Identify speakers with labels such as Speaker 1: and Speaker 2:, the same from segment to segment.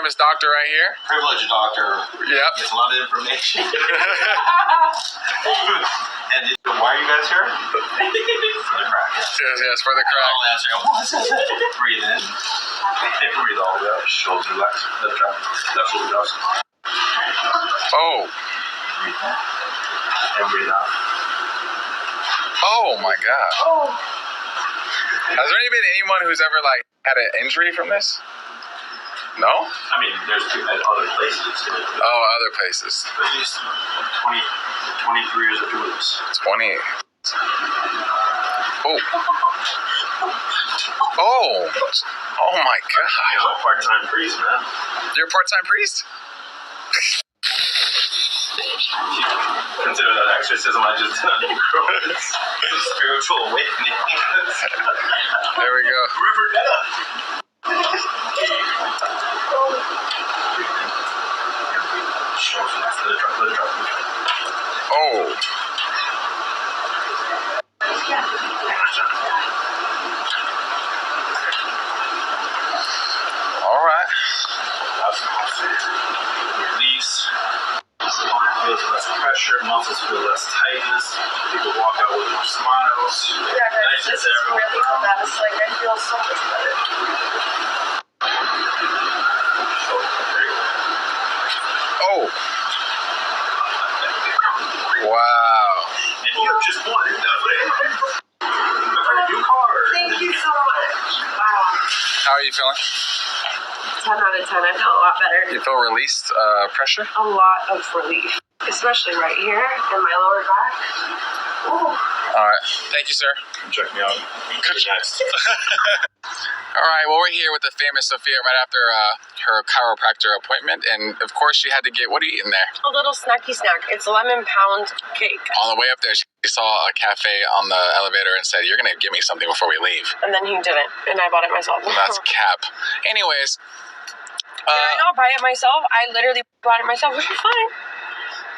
Speaker 1: famous doctor right here.
Speaker 2: Privileged doctor.
Speaker 1: Yep.
Speaker 2: There's a lot of information. And why are you guys here? For the crack.
Speaker 1: Yes, for the crack.
Speaker 2: I'll answer. Breathe in. Breathe all the way up. Shoulders relax. Left shoulder drops.
Speaker 1: Oh.
Speaker 2: Breathe in. And breathe out.
Speaker 1: Oh my God.
Speaker 3: Oh.
Speaker 1: Has there been anyone who's ever like had an injury from this? No?
Speaker 2: I mean, there's at other places.
Speaker 1: Oh, other places.
Speaker 2: At least 23 years of doing this.
Speaker 1: 20. Oh. Oh. Oh my God.
Speaker 2: I'm a part-time priest, man.
Speaker 1: You're a part-time priest?
Speaker 2: Consider that exorcism I just did on you, bro. Spiritual awakening.
Speaker 1: There we go.
Speaker 2: River Netta.
Speaker 1: Oh. All right.
Speaker 2: Release. Feels less pressure, muscles feel less tightness. People walk out with more smiles.
Speaker 3: Yeah, guys, this is really the best. Like, I feel so much better.
Speaker 1: Oh. Wow.
Speaker 2: And you have just won. New car.
Speaker 3: Thank you so much. Wow.
Speaker 1: How are you feeling?
Speaker 3: 10 out of 10. I feel a lot better.
Speaker 1: You feel released pressure?
Speaker 3: A lot of relief. Especially right here in my lower back. Ooh.
Speaker 1: All right. Thank you, sir.
Speaker 2: Check me out. Good next.
Speaker 1: All right. Well, we're here with the famous Sophia right after her chiropractor appointment. And, of course, she had to get, what are you eating there?
Speaker 3: A little snacky snack. It's lemon pound cake.
Speaker 1: On the way up there, she saw a cafe on the elevator and said, you're going to give me something before we leave.
Speaker 3: And then he didn't. And I bought it myself.
Speaker 1: That's cap. Anyways.
Speaker 3: Did I not buy it myself? I literally bought it myself, which is fine.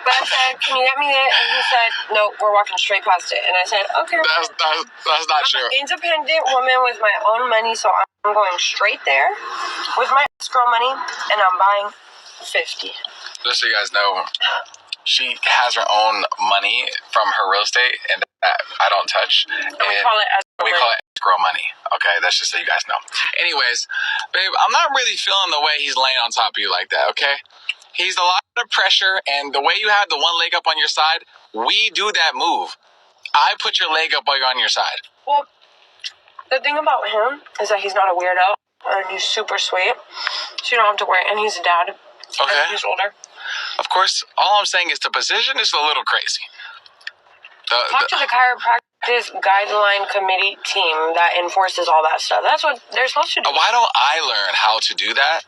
Speaker 3: But I said, can you get me that? And he said, no, we're walking straight past it. And I said, okay.
Speaker 1: That's not true.
Speaker 3: I'm an independent woman with my own money, so I'm going straight there with my escrow money, and I'm buying 50.
Speaker 1: Just so you guys know, she has her own money from her real estate, and that I don't touch.
Speaker 3: And we call it
Speaker 1: escrow money. Okay, that's just so you guys know. Anyways, babe, I'm not really feeling the way he's laying on top of you like that, okay? He's a lot of pressure, and the way you have the one leg up on your side, we do that move. I put your leg up while you're on your side.
Speaker 3: Well, the thing about him is that he's not a weirdo, and he's super sweet, so you don't have to worry, and he's a dad.
Speaker 1: Okay.
Speaker 3: And he's older.
Speaker 1: Of course, all I'm saying is the position is a little crazy.
Speaker 3: Talk to the chiropractic guideline committee team that enforces all that stuff. That's what they're supposed to do.
Speaker 1: Why don't I learn how to do that,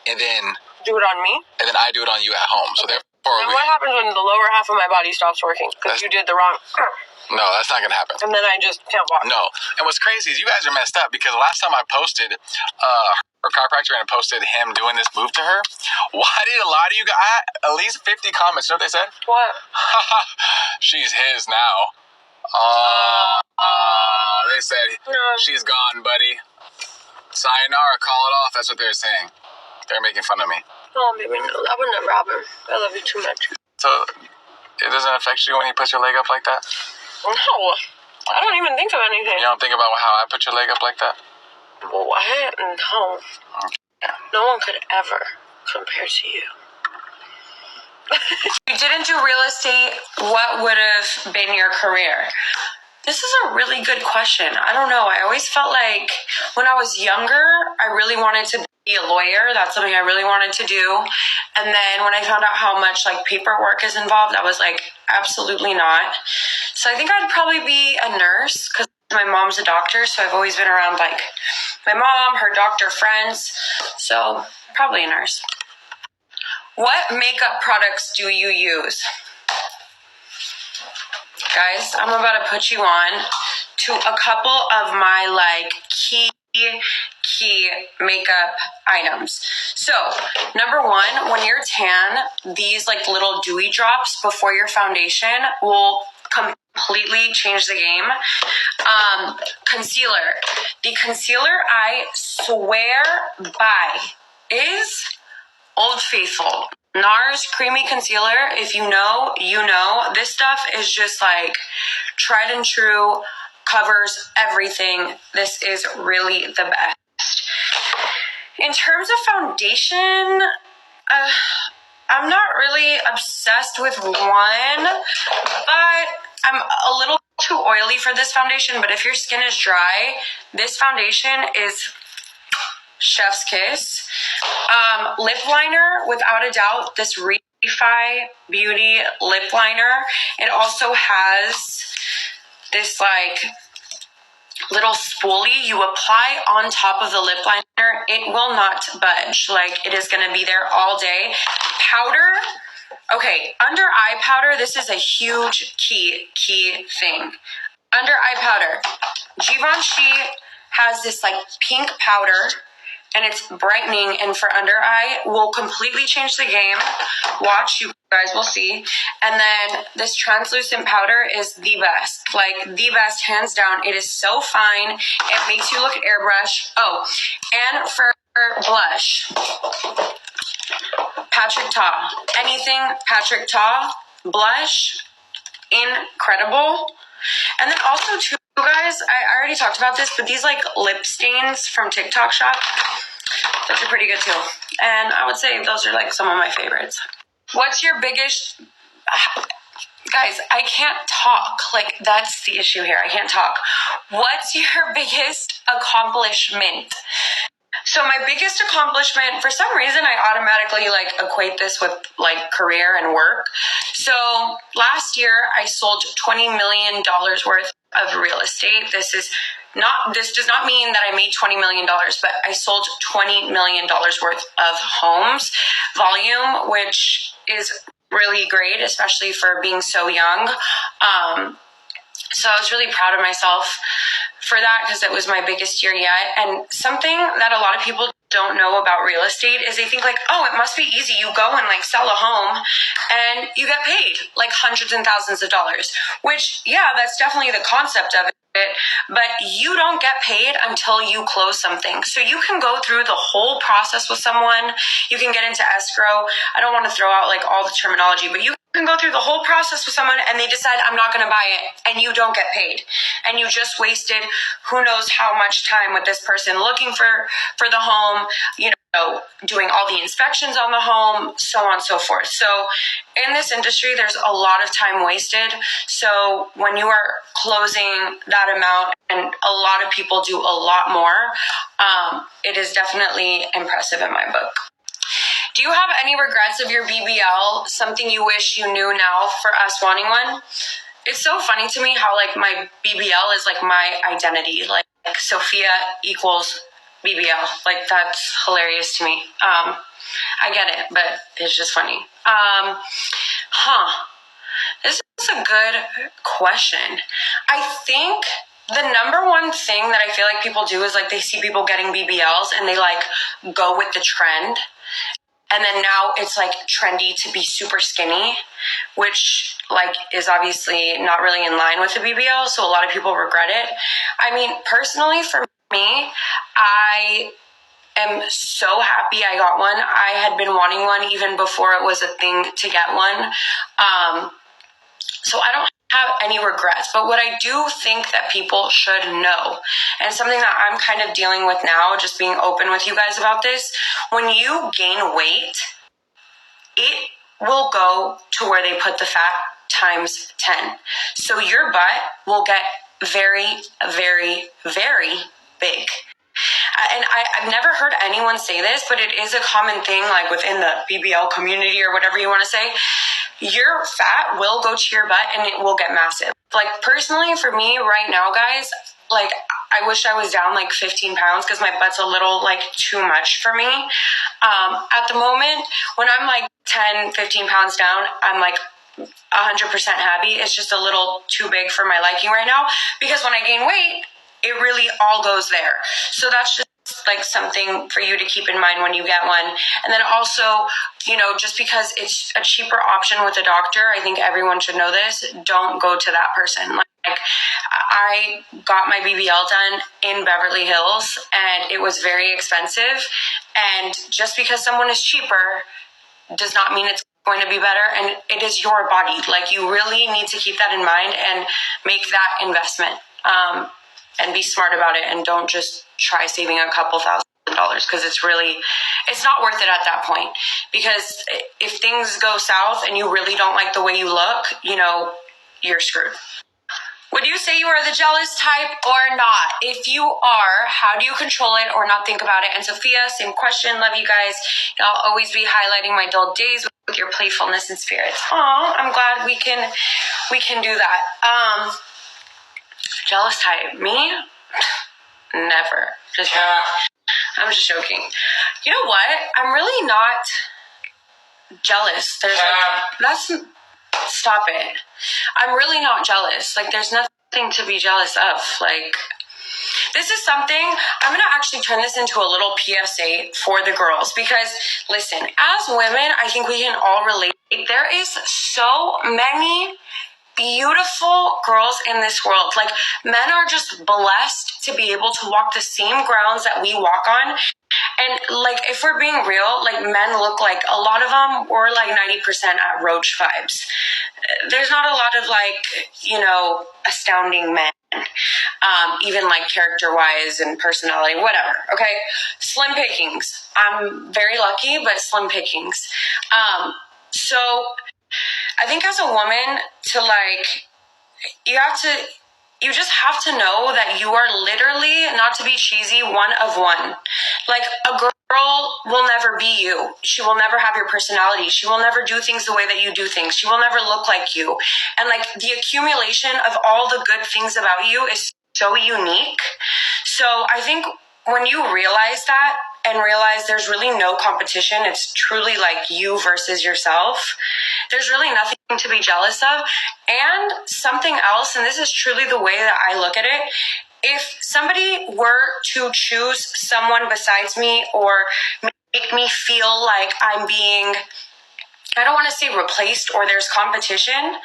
Speaker 1: and then
Speaker 3: do it on me?
Speaker 1: And then I do it on you at home. So therefore,
Speaker 3: and what happens when the lower half of my body stops working? Because you did the wrong...
Speaker 1: No, that's not going to happen.
Speaker 3: And then I just can't walk.
Speaker 1: No. And what's crazy is you guys are messed up because last time I posted her chiropractor and I posted him doing this move to her, why did a lot of you guys, at least 50 comments, you know what they said?
Speaker 3: What?
Speaker 1: She's his now. They said, she's gone, buddy. Sayonara, call it off. That's what they're saying. They're making fun of me.
Speaker 3: Oh, baby, no. That would never happen. I love you too much.
Speaker 1: So, it doesn't affect you when he puts your leg up like that?
Speaker 3: No. I don't even think of anything.
Speaker 1: You don't think about how I put your leg up like that?
Speaker 3: Well, what? No.
Speaker 1: Okay.
Speaker 3: No one could ever compare to you.
Speaker 4: If you didn't do real estate, what would have been your career? This is a really good question. I don't know. I always felt like when I was younger, I really wanted to be a lawyer. That's something I really wanted to do. And then when I found out how much like paperwork is involved, I was like, absolutely not. So I think I'd probably be a nurse because my mom's a doctor. So I've always been around like my mom, her doctor friends. So probably a nurse. What makeup products do you use? Guys, I'm about to put you on to a couple of my like key makeup items. So, number one, when you're tan, these like little dewy drops before your foundation will completely change the game. Concealer. The concealer I swear by is Old Faithful. NARS Creamy Concealer. If you know, you know. This stuff is just like tried and true, covers everything. This is really the best. In terms of foundation, I'm not really obsessed with one, but I'm a little too oily for this foundation. But if your skin is dry, this foundation is chef's kiss. Lip liner, without a doubt, this Refi Beauty lip liner. It also has this like little spoolie you apply on top of the lip liner. It will not budge. Like, it is going to be there all day. Powder. Okay, under eye powder, this is a huge key thing. Under eye powder, Givenchy has this like pink powder, and it's brightening, and for under eye will completely change the game. Watch, you guys will see. And then this translucent powder is the best, like the best, hands down. It is so fine. It makes you look airbrush. Oh, and for blush, Patrick Ta. Anything Patrick Ta blush, incredible. And then also too, guys, I already talked about this, but these like lip stains from TikTok Shop, those are pretty good too. And I would say those are like some of my favorites. What's your biggest... Guys, I can't talk. Like, that's the issue here. I can't talk. What's your biggest accomplishment? So my biggest accomplishment, for some reason, I automatically like equate this with like career and work. So last year I sold $20 million worth of real estate. This does not mean that I made $20 million, but I sold $20 million worth of homes volume, which is really great, especially for being so young. So I was really proud of myself for that, because it was my biggest year yet. And something that a lot of people don't know about real estate is they think like, oh, it must be easy. You go and like sell a home and you get paid like hundreds and thousands of dollars, which, yeah, that's definitely the concept of it. But you don't get paid until you close something. So you can go through the whole process with someone. You can get into escrow. I don't want to throw out like all the terminology, but you can go through the whole process with someone and they decide, I'm not going to buy it, and you don't get paid. And you just wasted who knows how much time with this person looking for the home, you know, doing all the inspections on the home, so on and so forth. So in this industry, there's a lot of time wasted. So when you are closing that amount, and a lot of people do a lot more, it is definitely impressive in my book. Do you have any regrets of your BBL? Something you wish you knew now for us wanting one? It's so funny to me how like my BBL is like my identity. Like Sophia equals BBL. Like, that's hilarious to me. I get it, but it's just funny. This is a good question. I think the number one thing that I feel like people do is like they see people getting BBLs and they like go with the trend. And then now it's like trendy to be super skinny, which like is obviously not really in line with the BBL. So a lot of people regret it. I mean, personally for me, I am so happy I got one. I had been wanting one even before it was a thing to get one. So I don't have any regrets, but what I do think that people should know, and something that I'm kind of dealing with now, just being open with you guys about this, when you gain weight, it will go to where they put the fat times 10. So your butt will get very, very, very big. And I've never heard anyone say this, but it is a common thing, like within the BBL community or whatever you want to say. Your fat will go to your butt and it will get massive. Like, personally, for me right now, guys, like, I wish I was down like 15 pounds because my butt's a little like too much for me. At the moment, when I'm like 10, 15 pounds down, I'm like 100% happy. It's just a little too big for my liking right now, because when I gain weight, it really all goes there. So that's just like something for you to keep in mind when you get one. And then also, you know, just because it's a cheaper option with a doctor, I think everyone should know this, don't go to that person. Like, I got my BBL done in Beverly Hills, and it was very expensive. And just because someone is cheaper does not mean it's going to be better, and it is your body. Like, you really need to keep that in mind and make that investment, and be smart about it, and don't just try saving a couple $1,000, because it's not worth it at that point. Because if things go south and you really don't like the way you look, you're screwed. Would you say you are the jealous type or not? If you are, how do you control it or not think about it? And Sophia, same question. Love you guys. I'll always be highlighting my dull days with your playfulness and spirits. Aw, I'm glad we can do that. Jealous type. Me? Never. I'm just joking. You know what? I'm really not jealous. Stop it. I'm really not jealous. Like, there's nothing to be jealous of. Like, this is something, I'm going to actually turn this into a little PSA for the girls, because, listen, as women, I think we can all relate. There is so many beautiful girls in this world. Like, men are just blessed to be able to walk the same grounds that we walk on. And, like, if we're being real, like, men look like, a lot of them were like 90% at Roach vibes. There's not a lot of, like, astounding men, even, like, character-wise and personality, whatever, okay? Slim pickings. I'm very lucky, but slim pickings. So I think as a woman, you just have to know that you are literally, not to be cheesy, one of one. Like, a girl will never be you. She will never have your personality. She will never do things the way that you do things. She will never look like you. And, like, the accumulation of all the good things about you is so unique. So I think when you realize that, and realize there's really no competition, it's truly like you versus yourself, there's really nothing to be jealous of. And something else, and this is truly the way that I look at it, if somebody were to choose someone besides me, or make me feel like I'm being, I don't want to say replaced, or there's competition,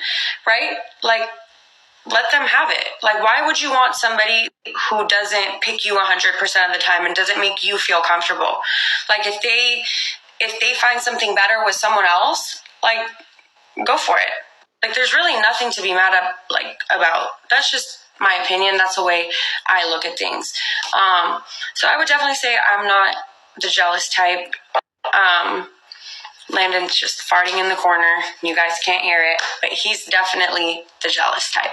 Speaker 4: right? Like, let them have it. Like, why would you want somebody who doesn't pick you 100% of the time and doesn't make you feel comfortable? Like, if they find something better with someone else, like, go for it. Like, there's really nothing to be mad at, about. That's just my opinion. That's the way I look at things. So I would definitely say I'm not the jealous type. Landon's just farting in the corner. You guys can't hear it, but he's definitely the jealous type.